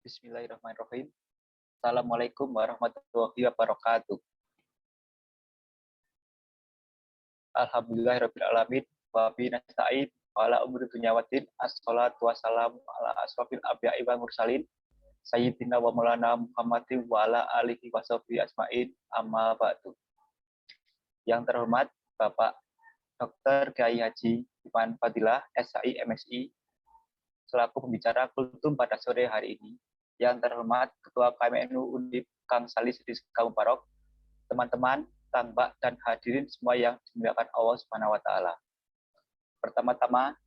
Bismillahirrahmanirrahim. Assalamualaikum warahmatullahi wabarakatuh. Alhamdulillahirrahmanirrahim. Wabi nasta'in wa ala umri dunya waddin. Assalatu wassalamu ala asrofil anbiya'i wal mursalin. Sayyidina wa maulana Muhammadin wa ala alihi wa sahbihi asma'in. Amma ba'du. Yang terhormat Bapak Dr. Kiai Haji Iman Fadilah, SHI MSI, selaku pembicara kultum pada sore hari ini. Yang terhormat Ketua KMNU Undip Kang Salis Rizka Mubarok, teman-teman, Kang Mbak, dan hadirin semua yang dimuliakan Allah Subhanahu wa Ta'ala. Pertama-tama,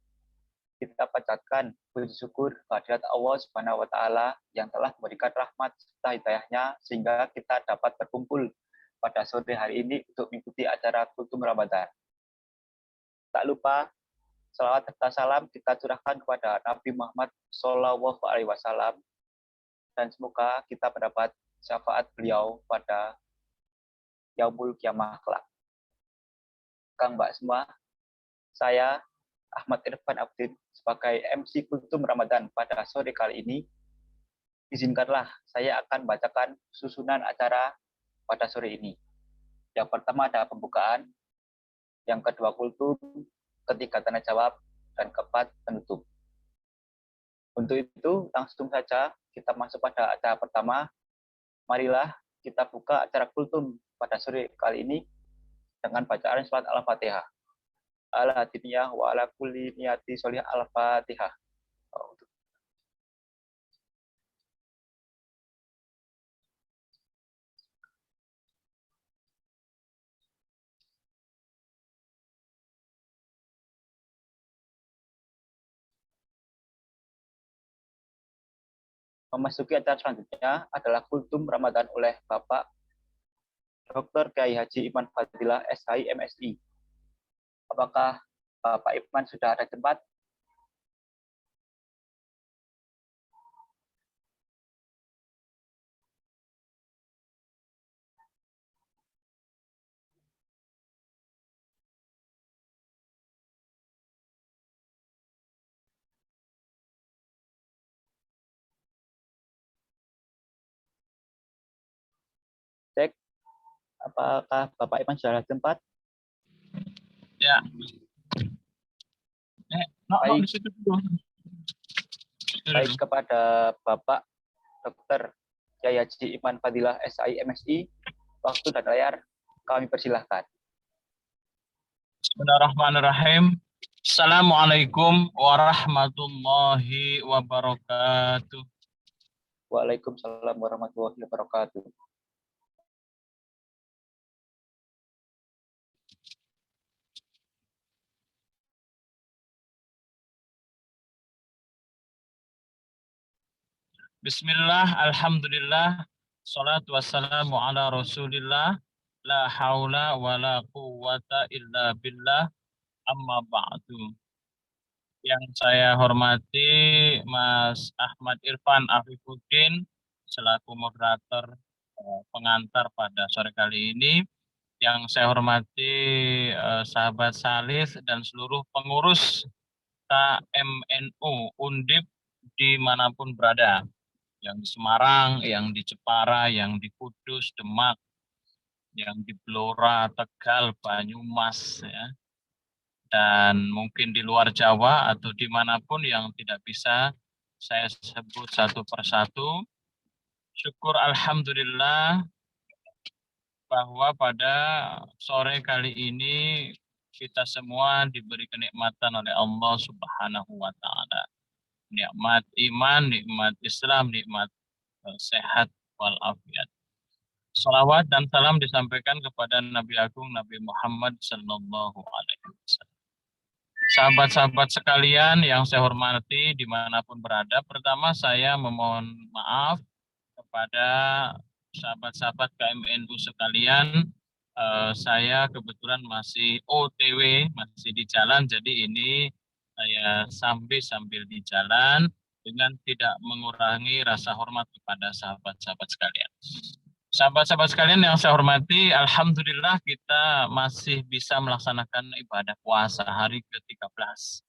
kita panjatkan puji syukur kehadirat Allah Subhanahu wa Ta'ala yang telah memberikan rahmat serta hidayahnya sehingga kita dapat berkumpul pada sore hari ini untuk mengikuti acara kultum Ramadan. Tak lupa, salawat serta salam kita curahkan kepada Nabi Muhammad SAW dan semoga kita mendapat syafaat beliau pada Yaumul Qiyamah kelak. Kang Mbak semua, saya Ahmad Irfan Abdin sebagai MC Kultum Ramadan pada sore kali ini, izinkanlah saya akan bacakan susunan acara pada sore ini. Yang pertama ada pembukaan, yang kedua kultum, ketiga tanya jawab, dan keempat penutup. Untuk itu langsung saja kita masuk pada acara pertama. Marilah kita buka acara kultum pada sore kali ini dengan bacaan surat Al-Fatihah. Ala hadiniyah wa ala kulli niyati sholih Al-Fatihah. Memasuki acara selanjutnya adalah kultum Ramadan oleh Bapak Dr. Kiai Haji Iman Fadilah, SHI MSI. Apakah Bapak Iman sudah ada tempat? Cek, apakah Bapak Iman sudah ada tempat? Ya. Baik. Baik kepada Bapak Dr. Kiai Haji Iman Fadilah, SHI MSI, waktu dan layar kami persilahkan. Bismillahirrahmanirrahim. Assalamualaikum warahmatullahi wabarakatuh. Waalaikumsalam warahmatullahi wabarakatuh. Bismillah, alhamdulillah, salatu wassalamu ala rasulillah, la haula wa la quwwata illa billah, amma ba'du. Yang saya hormati Mas Ahmad Irfan Afifuddin selaku moderator pengantar pada sore kali ini. Yang saya hormati sahabat Salis dan seluruh pengurus KMNU Undip dimanapun berada, yang di Semarang, yang di Jepara, yang di Kudus, Demak, yang di Blora, Tegal, Banyumas, ya, dan mungkin di luar Jawa atau dimanapun yang tidak bisa saya sebut satu persatu. Syukur alhamdulillah bahwa pada sore kali ini kita semua diberi kenikmatan oleh Allah Subhanahu wa Ta'ala. Nikmat iman, nikmat Islam, nikmat sehat walafiat. Salawat dan salam disampaikan kepada Nabi Agung Nabi Muhammad Sallallahu Alaihi Wasallam. Sahabat-sahabat sekalian yang saya hormati dimanapun berada, pertama saya memohon maaf kepada sahabat-sahabat KMNU sekalian. Saya kebetulan masih OTW, masih di jalan, jadi ini saya sambil di jalan dengan tidak mengurangi rasa hormat kepada sahabat-sahabat sekalian. Sahabat-sahabat sekalian yang saya hormati, alhamdulillah kita masih bisa melaksanakan ibadah puasa hari ke-13.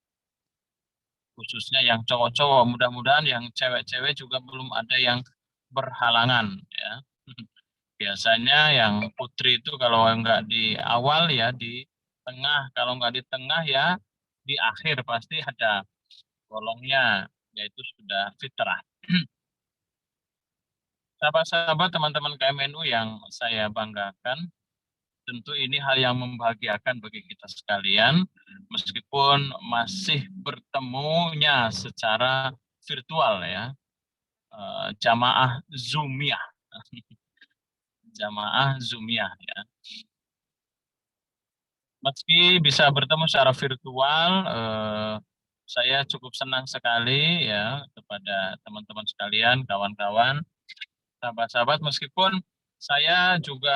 khususnya yang cowok-cowok. Mudah-mudahan yang cewek-cewek juga belum ada yang berhalangan ya. Biasanya yang putri itu kalau nggak di awal ya di tengah, kalau nggak di tengah ya di akhir pasti ada golongnya, yaitu sudah fitrah. Sahabat-sahabat teman-teman KMNU yang saya banggakan, tentu ini hal yang membahagiakan bagi kita sekalian, meskipun masih bertemunya secara virtual ya, jamaah Zoomiyah, jamaah Zoomiyah ya. Meski bisa bertemu secara virtual, saya cukup senang sekali ya kepada teman-teman sekalian, kawan-kawan, sahabat-sahabat, meskipun saya juga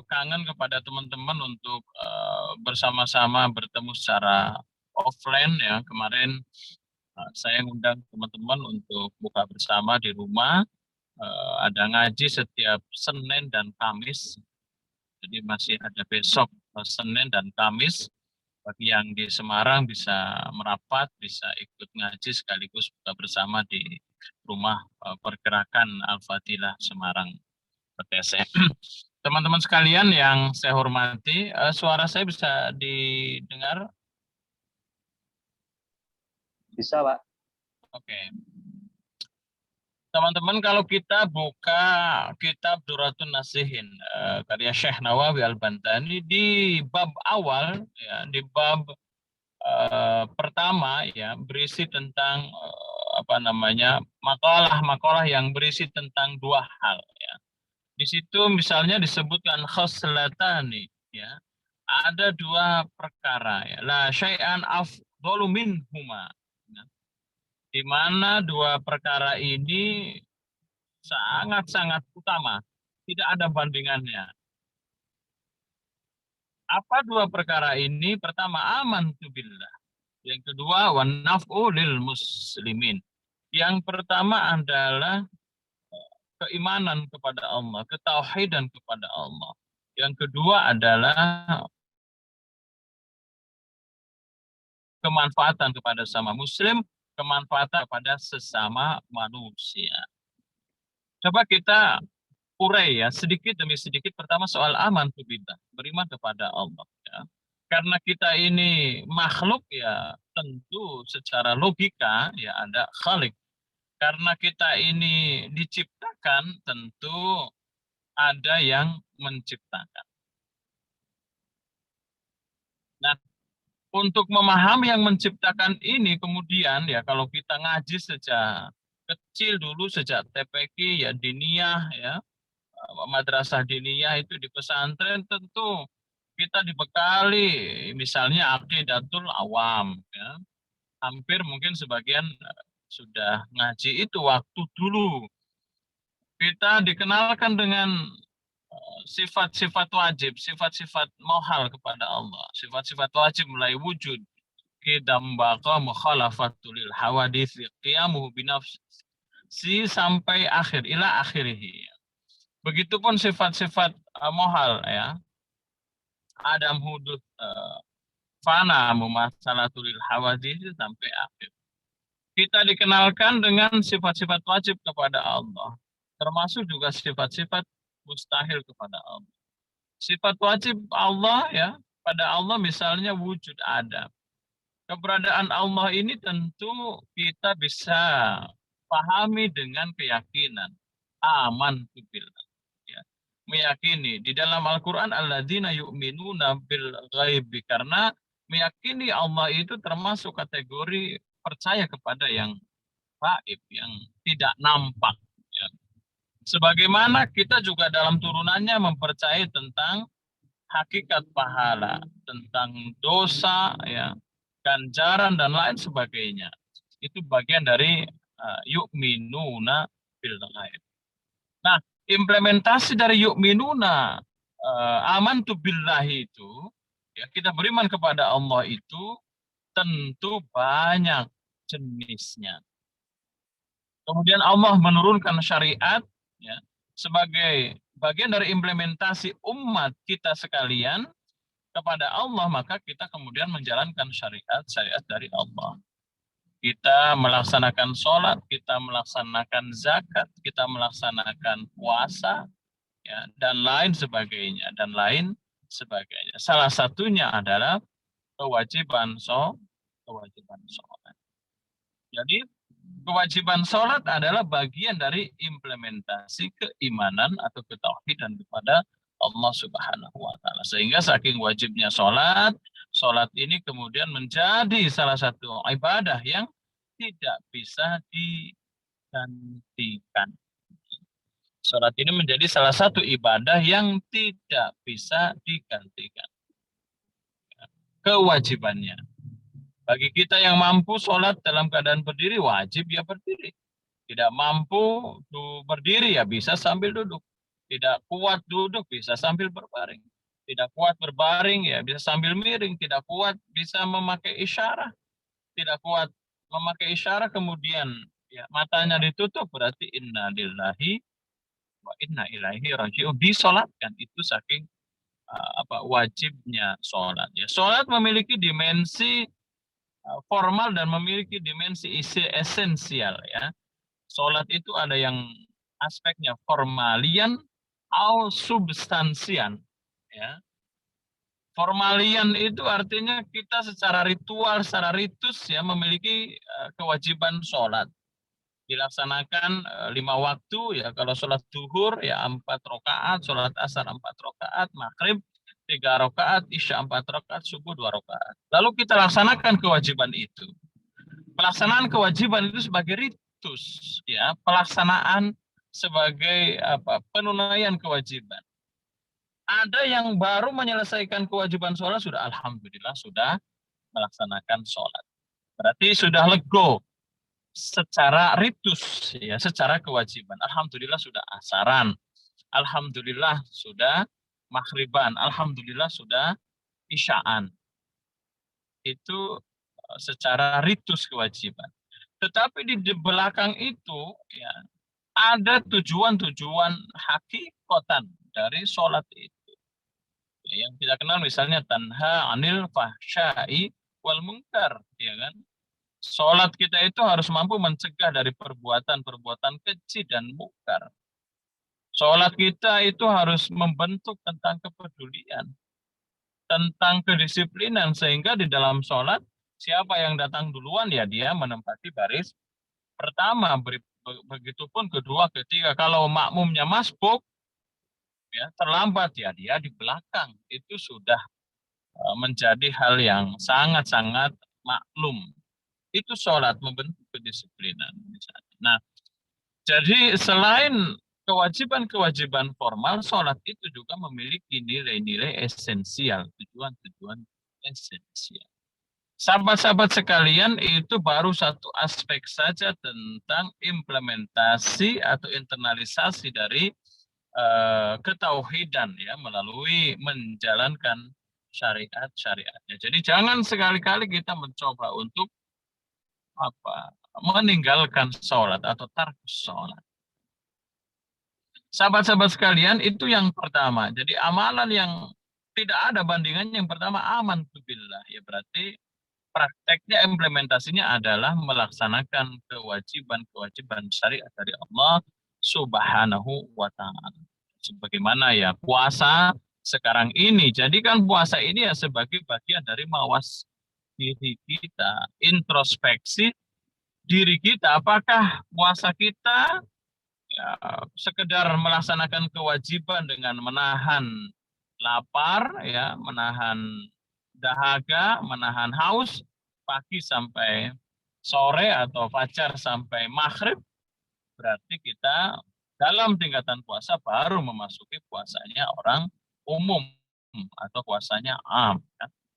kangen kepada teman-teman untuk bersama-sama bertemu secara offline ya. Kemarin saya ngundang teman-teman untuk buka bersama di rumah. Ada ngaji setiap Senin dan Kamis. Jadi masih ada besok Senin dan Kamis. Bagi yang di Semarang bisa merapat, bisa ikut ngaji sekaligus buka bersama di rumah pergerakan Al-Fadilah Semarang PTSM. Teman-teman sekalian yang saya hormati, suara saya bisa didengar? Bisa, Pak. Oke. Teman-teman, kalau kita buka kitab Duratun Nasihin, karya Syekh Nawawi Al-Bantani, di bab awal, ya, di bab pertama, ya, berisi tentang makalah-makalah yang berisi tentang dua hal. Ya. Di situ misalnya disebutkan khoslatani, ya, ada dua perkara, ya, la syai'an afdalu minhuma, ya, di mana dua perkara ini sangat-sangat utama, tidak ada bandingannya. Apa dua perkara ini? Pertama, amantu billah. Yang kedua, wan naf'u lil muslimin. Yang pertama adalah keimanan kepada Allah, ketauhidan kepada Allah. Yang kedua adalah kemanfaatan kepada sesama muslim, kemanfaatan kepada sesama manusia. Coba kita urai ya sedikit demi sedikit. Pertama soal aman billah, beriman kepada Allah ya. Karena kita ini makhluk ya, tentu secara logika ya ada khalik. Karena kita ini diciptakan, tentu ada yang menciptakan. Nah, untuk memahami yang menciptakan ini kemudian ya kalau kita ngaji sejak kecil dulu, sejak TPQ ya diniyah ya, madrasah diniyah itu di pesantren, tentu kita dibekali misalnya aqidatul awam ya. Hampir mungkin sebagian sudah ngaji itu waktu dulu. Kita dikenalkan dengan sifat-sifat wajib, sifat-sifat mohal kepada Allah, sifat-sifat wajib mulai wujud, qidam baqa mukhalafatul hawadits, qiyamuhu binafsi sampai akhir ila akhirih. Begitupun sifat-sifat mohal ya. Adam hudud fana mumasalatul hawadits sampai akhir. Kita dikenalkan dengan sifat-sifat wajib kepada Allah, termasuk juga sifat-sifat mustahil kepada Allah. Sifat wajib Allah ya, pada Allah misalnya wujud ada. Keberadaan Allah ini tentu kita bisa pahami dengan keyakinan. Aman billah. Ya. Meyakini di dalam Al-Qur'an alladzina yu'minuna bil ghaibi, karena meyakini Allah itu termasuk kategori percaya kepada yang gaib, yang tidak nampak. Ya. Sebagaimana kita juga dalam turunannya mempercayai tentang hakikat pahala, tentang dosa, ya, ganjaran dan lain sebagainya. Itu bagian dari yu'minuna bil ghaib. Nah, implementasi dari yu'minuna amantu billahi itu, ya, kita beriman kepada Allah itu tentu banyak jenisnya. Kemudian Allah menurunkan syariat ya, sebagai bagian dari implementasi umat kita sekalian kepada Allah, maka kita kemudian menjalankan syariat dari Allah. Kita melaksanakan sholat, kita melaksanakan zakat, kita melaksanakan puasa, ya, dan lain sebagainya, dan lain sebagainya. Salah satunya adalah kewajiban sholat. Jadi kewajiban sholat adalah bagian dari implementasi keimanan atau ketauhidan kepada Allah Subhanahu wa Ta'ala. Sehingga saking wajibnya sholat, sholat ini kemudian menjadi salah satu ibadah yang tidak bisa digantikan. Sholat ini menjadi salah satu ibadah yang tidak bisa digantikan. Kewajibannya. Bagi kita yang mampu sholat dalam keadaan berdiri, wajib ya berdiri. Tidak mampu berdiri ya bisa sambil duduk. Tidak kuat duduk bisa sambil berbaring. Tidak kuat berbaring ya bisa sambil miring. Tidak kuat bisa memakai isyarat. Tidak kuat memakai isyarat kemudian ya matanya ditutup berarti inna lillahi wa inna ilaihi raji'un, disolatkan. Itu saking wajibnya sholat. Ya, sholat memiliki dimensi formal dan memiliki dimensi esensial ya. Sholat itu ada yang aspeknya formalian atau substansian. Ya. Formalian itu artinya kita secara ritual, secara ritus ya memiliki kewajiban sholat. Dilaksanakan 5 waktu ya, kalau sholat zuhur ya 4 rakaat, sholat asar 4 rakaat, maghrib 3 rakaat, isya 4 rakaat, subuh 2 rakaat. Lalu kita laksanakan kewajiban itu. Pelaksanaan kewajiban itu sebagai ritus ya, pelaksanaan sebagai penunaian kewajiban. Ada yang baru menyelesaikan kewajiban sholat sudah alhamdulillah sudah melaksanakan sholat. Berarti sudah lego secara ritus ya, secara kewajiban. Alhamdulillah sudah asaran. Alhamdulillah sudah maghriban. Alhamdulillah sudah isyaan. Itu secara ritus kewajiban. Tetapi di belakang itu ya ada tujuan-tujuan hakikatan dari sholat itu. Ya, yang kita kenal misalnya tanha anil fahsyai wal munkar, ya kan? Sholat kita itu harus mampu mencegah dari perbuatan-perbuatan keji dan mungkar. Sholat kita itu harus membentuk tentang kepedulian, tentang kedisiplinan, sehingga di dalam sholat siapa yang datang duluan ya dia menempati baris pertama. Begitupun kedua, ketiga. Kalau makmumnya masbuk, ya terlambat ya dia di belakang. Itu sudah menjadi hal yang sangat-sangat maklum. Itu sholat membentuk kedisiplinan. Nah, jadi selain kewajiban-kewajiban formal, sholat itu juga memiliki nilai-nilai esensial, tujuan-tujuan esensial. Sahabat-sahabat sekalian, itu baru satu aspek saja tentang implementasi atau internalisasi dari ketauhidan ya melalui menjalankan syariat-syariatnya. Jadi jangan sekali-kali kita mencoba untuk meninggalkan sholat atau tarkus sholat. Sahabat-sahabat sekalian, itu yang pertama. Jadi amalan yang tidak ada bandingannya yang pertama amantu billah. Ya berarti prakteknya, implementasinya adalah melaksanakan kewajiban-kewajiban syariat dari Allah Subhanahu wa Ta'ala. Sebagaimana ya puasa sekarang ini. Jadikan puasa ini ya sebagai bagian dari mawas diri kita, introspeksi diri kita. Apakah puasa kita ya, sekedar melaksanakan kewajiban dengan menahan lapar, ya, menahan dahaga, menahan haus pagi sampai sore atau fajar sampai maghrib, berarti kita dalam tingkatan puasa baru memasuki puasanya orang umum atau puasanya am.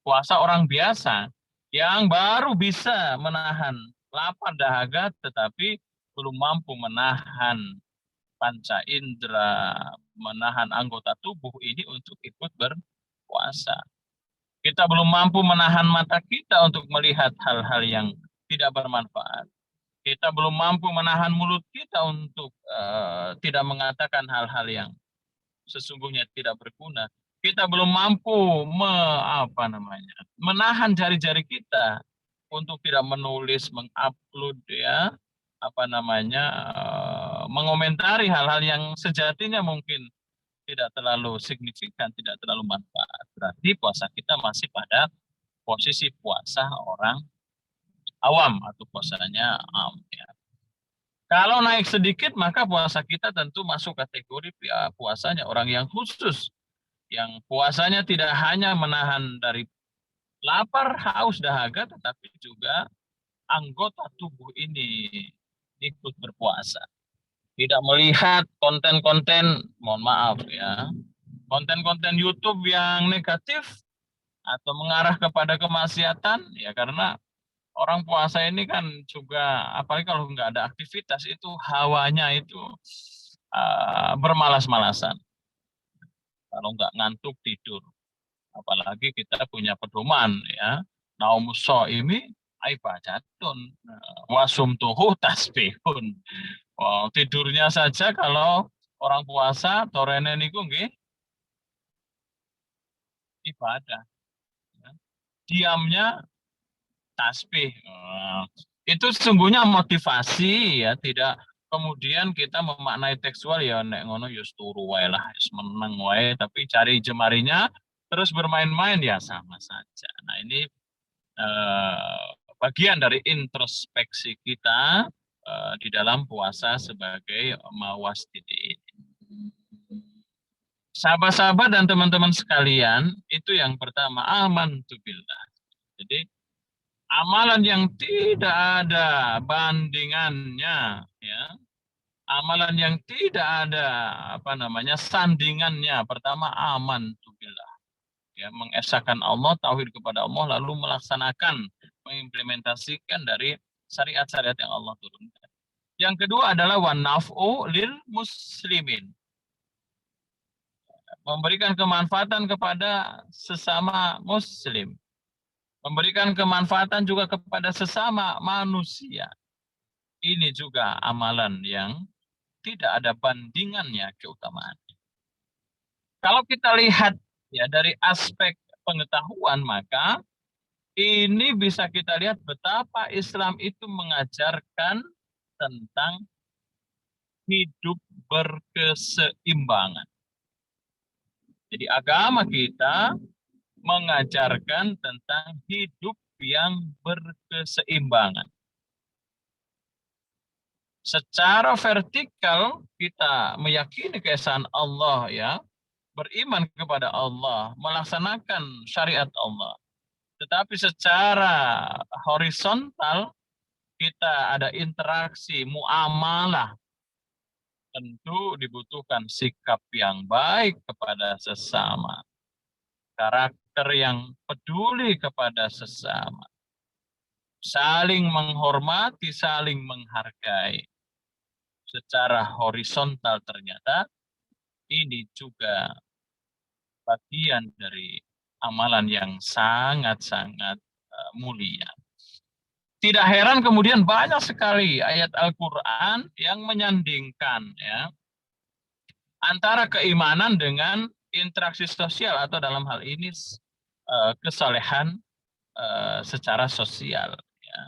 Puasa orang biasa yang baru bisa menahan lapar dahaga tetapi belum mampu menahan panca indera, menahan anggota tubuh ini untuk ikut berpuasa. Kita belum mampu menahan mata kita untuk melihat hal-hal yang tidak bermanfaat. Kita belum mampu menahan mulut kita untuk tidak mengatakan hal-hal yang sesungguhnya tidak berguna. Kita belum mampu menahan jari-jari kita untuk tidak menulis, mengupload ya, mengomentari hal-hal yang sejatinya mungkin tidak terlalu signifikan, tidak terlalu manfaat. Berarti puasa kita masih pada posisi puasa orang awam atau puasanya am ya. Kalau naik sedikit maka puasa kita tentu masuk kategori ya, puasanya orang yang khusus, yang puasanya tidak hanya menahan dari lapar, haus, dahaga, tetapi juga anggota tubuh ini ikut berpuasa. Tidak melihat konten-konten, mohon maaf ya, konten-konten YouTube yang negatif atau mengarah kepada kemaksiatan, ya karena orang puasa ini kan juga, apalagi kalau nggak ada aktivitas, itu hawanya itu bermalas-malasan. Kalau nggak ngantuk tidur. Apalagi kita punya pedoman ya. Naumus shaimi ibadatun wasumtuhu tasbihun. Oh, tidurnya saja kalau orang puasa torene niku nggih ibadah. Ya. Diamnya tasbih. Itu sesungguhnya motivasi ya, tidak kemudian kita memaknai tekstual ya nek ngono ya turu wae lah, meneng wae, tapi cari jemarinya terus bermain-main ya sama saja. Nah, ini bagian dari introspeksi kita di dalam puasa sebagai mawas ini. Sahabat-sahabat dan teman-teman sekalian, itu yang pertama, amantu billah. Jadi amalan yang tidak ada bandingannya, ya, amalan yang tidak ada sandingannya. Pertama, amantu billah, ya, mengesahkan Allah, tauhid kepada Allah, lalu melaksanakan, mengimplementasikan dari syariat-syariat yang Allah turunkan. Yang kedua adalah wanaf'u lil muslimin, memberikan kemanfaatan kepada sesama muslim, memberikan kemanfaatan juga kepada sesama manusia. Ini juga amalan yang tidak ada bandingannya keutamaan. Kalau kita lihat ya dari aspek pengetahuan, maka ini bisa kita lihat betapa Islam itu mengajarkan tentang hidup berkeseimbangan. Jadi agama kita mengajarkan tentang hidup yang berkeseimbangan. Secara vertikal kita meyakini keesaan Allah ya, beriman kepada Allah, melaksanakan syariat Allah. Tetapi secara horizontal kita ada interaksi, muamalah. Tentu dibutuhkan sikap yang baik kepada sesama. Karakter yang peduli kepada sesama. Saling menghormati, saling menghargai. Secara horizontal ternyata ini juga bagian dari amalan yang sangat-sangat mulia. Tidak heran kemudian banyak sekali ayat Al-Quran yang menyandingkan ya, antara keimanan dengan interaksi sosial atau dalam hal ini kesalehan secara sosial. Ya.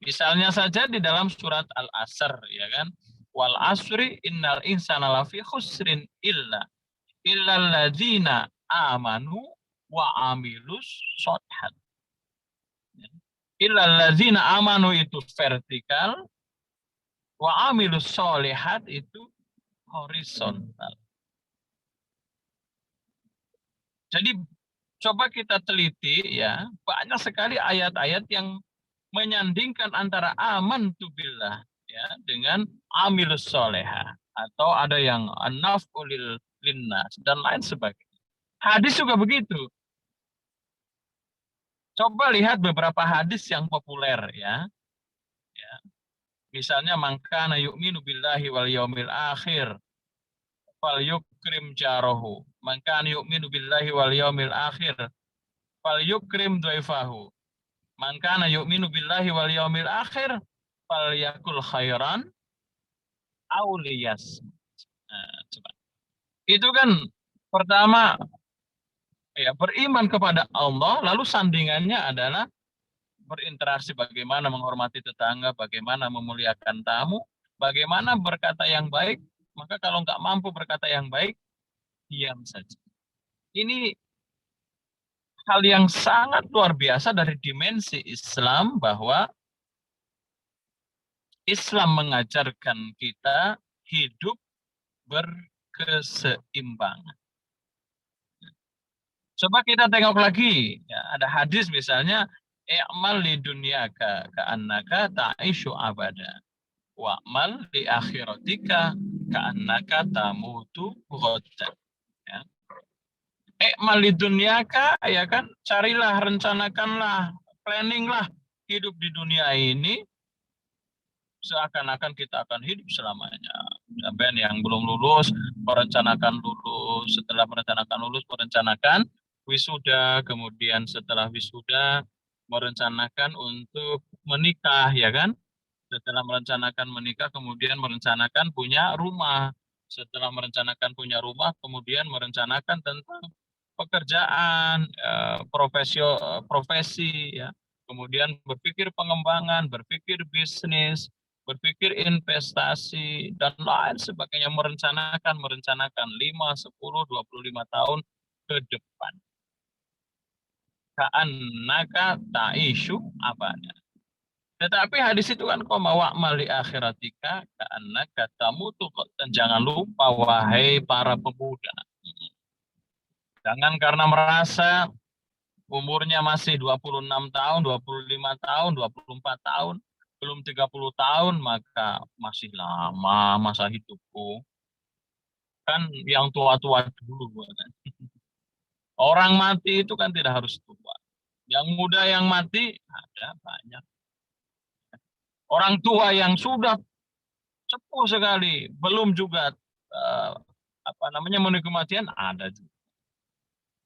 Misalnya saja di dalam surat Al-Asr, ya kan, wal asri innal insana lafi khusrin illal ladzina amanu wa amilus sholihat. Illal ladzina amanu itu vertikal, wa amilus sholihat itu horizontal. Jadi coba kita teliti ya, banyak sekali ayat-ayat yang menyandingkan antara amantu billah ya dengan amilus solehah, atau ada yang anafulil linnas dan lain sebagainya. Hadis juga begitu. Coba lihat beberapa hadis yang populer ya. Misalnya mangkana yu'minu billahi wal yaumil akhir fal yukrim jarahu. Mangkana yu'minu billahi wal yaumil akhir fal yukrim dhaifahu. Mangkana yu'minu billahi wal yaumil akhir fal yakul khairan aw liyas. Nah, coba. Itu kan pertama ya, beriman kepada Allah, lalu sandingannya adalah berinteraksi, bagaimana menghormati tetangga, bagaimana memuliakan tamu, bagaimana berkata yang baik. Maka kalau nggak mampu berkata yang baik, diam saja. Ini hal yang sangat luar biasa dari dimensi Islam, bahwa Islam mengajarkan kita hidup berkeseimbangan. Coba kita tengok lagi, ya, ada hadis misalnya, i'mal li dunyaka ka'annaka ta'ishu abada, wa'mal li akhiratika ka'annaka tamutu ghadan. Ya. I'mal li dunyaka, ya kan, carilah, rencanakanlah, planninglah hidup di dunia ini seakan-akan kita akan hidup selamanya. Sampai yang belum lulus, merencanakan lulus. Setelah merencanakan lulus, merencanakan wisuda. Kemudian setelah wisuda, merencanakan untuk menikah, ya kan? Setelah merencanakan menikah, kemudian merencanakan punya rumah. Setelah merencanakan punya rumah, kemudian merencanakan tentang pekerjaan, profesi, ya. Kemudian berpikir pengembangan, berpikir bisnis, berpikir investasi, dan lain sebagainya. Merencanakan 5, 10, 25 tahun ke depan. Ka'annaka ta'ishu abada. Tetapi hadis itu kan koma wa'mal li akhiratika ka'annaka tamutu. Dan jangan lupa, wahai para pemuda, jangan karena merasa umurnya masih 26 tahun, 25 tahun, 24 tahun, belum 30 tahun, maka masih lama masa hidupku. Kan yang tua-tua dulu. Kan? Orang mati itu kan tidak harus tua. Yang muda yang mati ada banyak. Orang tua yang sudah sepuh sekali, belum juga menuju kematian, ada juga.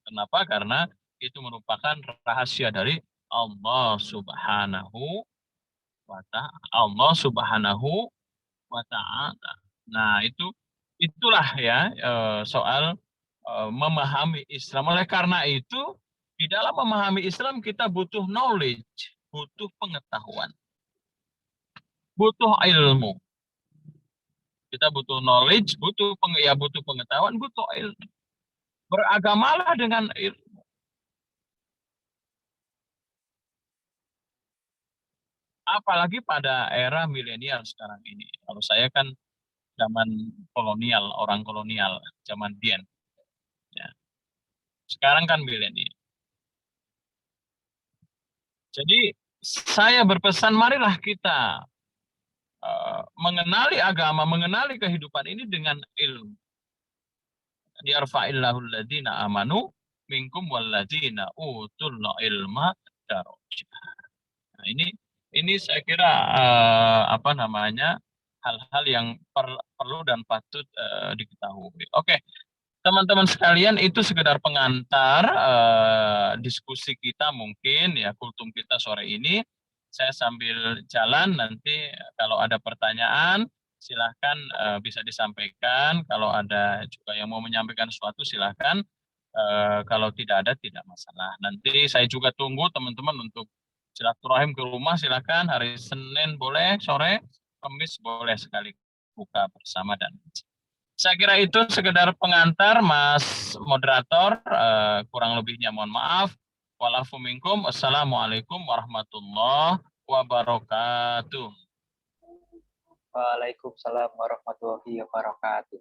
Kenapa? Karena itu merupakan rahasia dari Allah Subhanahu wa ta'ala. Allah Subhanahu wa ta'ala. Nah, itulah ya soal memahami Islam. Oleh karena itu, di dalam memahami Islam kita butuh knowledge, butuh pengetahuan, butuh ilmu. Kita butuh knowledge, butuh pengetahuan, butuh ilmu. Beragamalah dengan ilmu. Apalagi pada era milenial sekarang ini. Kalau saya kan zaman kolonial, orang kolonial, zaman Dien. Ya. Sekarang kan milenial. Jadi saya berpesan, marilah kita mengenali agama, mengenali kehidupan ini dengan ilmu. Yarfa'illahu alladhina amanu minkum walladhina utul ilma darajat. Nah, ini saya kira hal-hal yang perlu dan patut diketahui. Oke, teman-teman sekalian, itu sekedar pengantar diskusi kita mungkin ya, kultum kita sore ini. Saya sambil jalan, nanti kalau ada pertanyaan silahkan bisa disampaikan. Kalau ada juga yang mau menyampaikan sesuatu silahkan. Kalau tidak ada, tidak masalah. Nanti saya juga tunggu teman-teman untuk silaturahim ke rumah, silahkan. Hari Senin boleh, sore, Kamis boleh sekali buka bersama. Dan saya kira itu sekedar pengantar, Mas Moderator. Kurang lebihnya mohon maaf. Walafu minkum. Assalamualaikum warahmatullahi wabarakatuh. Waalaikumsalam warahmatullahi wabarakatuh.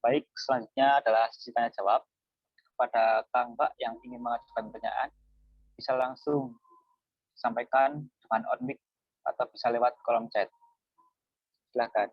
Baik, selanjutnya adalah sesi tanya jawab. Kepada Kang Mbak yang ingin mengajukan pertanyaan, bisa langsung sampaikan dengan on mic atau bisa lewat kolom chat. Silakan.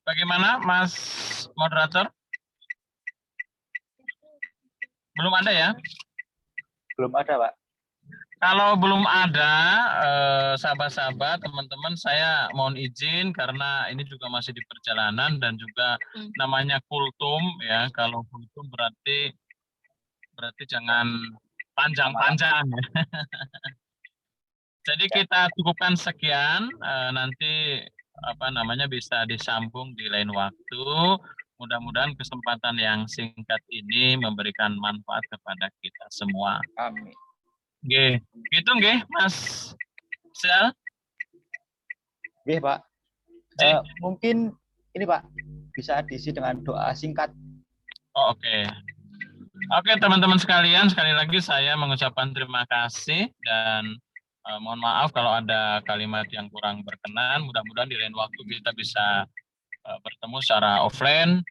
Bagaimana Mas moderator? Belum ada ya? Belum ada, Pak. Kalau belum ada, sahabat-sahabat, teman-teman, saya mohon izin karena ini juga masih di perjalanan dan juga namanya kultum ya. Kalau kultum berarti jangan panjang-panjang ya. Jadi kita cukupkan sekian, nanti bisa disambung di lain waktu. Mudah-mudahan kesempatan yang singkat ini memberikan manfaat kepada kita semua. Amin. Oke, gitu nggih, Mas Sel. Oke, Pak. Mungkin ini, Pak, bisa diisi dengan doa singkat. Oh, oke. Oke, teman-teman sekalian, sekali lagi saya mengucapkan terima kasih dan mohon maaf kalau ada kalimat yang kurang berkenan. Mudah-mudahan di lain waktu kita bisa bertemu secara offline.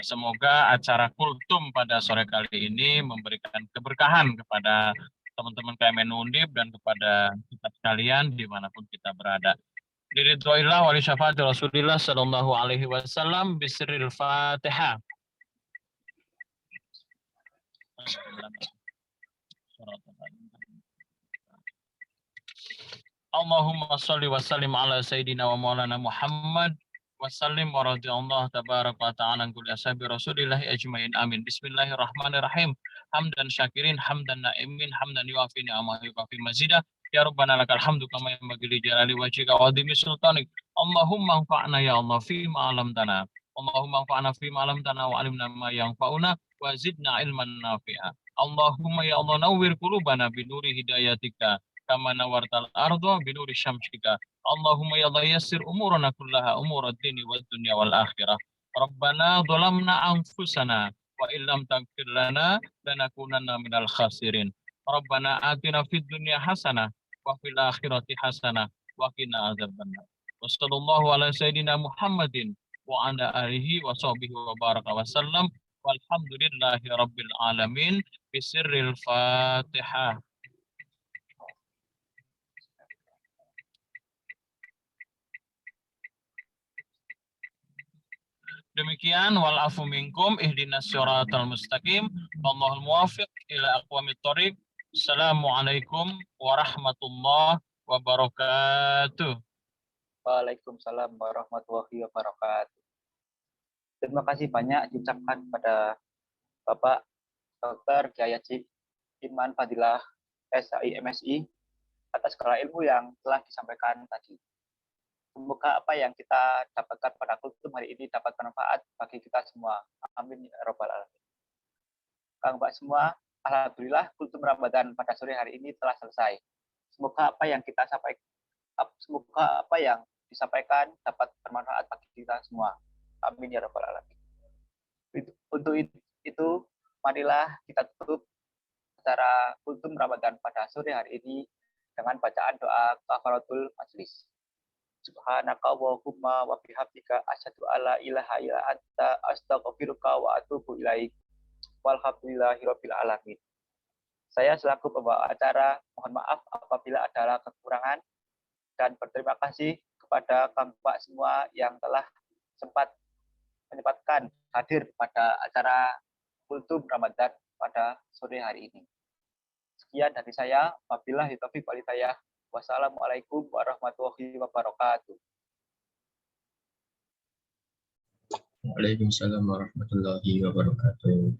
Semoga acara kultum pada sore kali ini memberikan keberkahan kepada teman-teman KMN Undip dan kepada kita sekalian dimanapun kita berada. Diridhoillah wa li syafaati Rasulillah sallallahu alaihi wasallam bisril Fatihah. Allahumma sholli wa sallim ala sayyidina wa maulana Muhammad wa sallim wa radhiyallahu tabaraka wa ta'ala an kulli ashabi Rasulillah ajmain. Amin. Bismillahirrahmanirrahim. Hamdan syakirin, hamdan na'imin, hamdan yuafi ni'amahu yukafi mazidah. Ya Rabbana lakal hamdu kama yanbaghi li jalali wajhika wa 'azimi sultanik. Allahumma anfa'na ya Allah fi ma 'allamtana. Allahumma anfa'na fi ma 'allamtana wa 'allimna ma yanfa'una wa zidna ilman nafi'a. Allahumma ya Allah nawwir qulubana bi nuri hidayatika kama nawartal ardo binuri syamsika. Allahumma ya Allah yassir umurana kullaha umurad dini wad dunya wal akhirah. Rabbana dhalamna anfusana wa illam taghfir lana lanakunanna minal khasirin. Rabbana atina fid dunya hasanah wa fil akhirati hasanah wa qina adzabannar. Wa sallallahu ala sayyidina Muhammadin wa ala alihi wa sahbihi wa baraka wa sallam. Walhamdulillahi rabbil alamin bisirril Fatihah. Demikian wal afu minkum ihdinas siratal mustaqim wallahul muwaffiq ila aqwamit thoriq. Assalamualaikum warahmatullahi wabarakatuh. Waalaikumsalam warahmatullahi wabarakatuh. Terima kasih banyak diucapkan kepada Bapak Dr. Kiai Haji Iman Fadilah SAI MSI atas segala ilmu yang telah disampaikan tadi. Semoga apa yang kita dapatkan pada kultum hari ini dapat bermanfaat bagi kita semua. Amin ya rabbal alamin. Kang Mbak semua, alhamdulillah kultum Ramadan pada sore hari ini telah selesai. Semoga apa yang disampaikan dapat bermanfaat bagi kita semua. Amin ya rabbal alamin. Untuk itu, marilah kita tutup acara kultum Ramadan pada sore hari ini dengan bacaan doa kafaratul majlis. Subhanaka Allahumma wa bihamdika asyhadu alla ilaha illa anta astaghfiruka wa atubu ilaik. Walhamdulillahirabbil alamin. Saya selaku pembawa acara mohon maaf apabila ada kekurangan dan berterima kasih kepada Kang Pak semua yang telah sempat menyempatkan hadir pada acara kultum Ramadan pada sore hari ini. Sekian dari saya, wabillahi taufiq wal hidayah. Wassalamualaikum warahmatullahi wabarakatuh. Waalaikumsalam warahmatullahi wabarakatuh.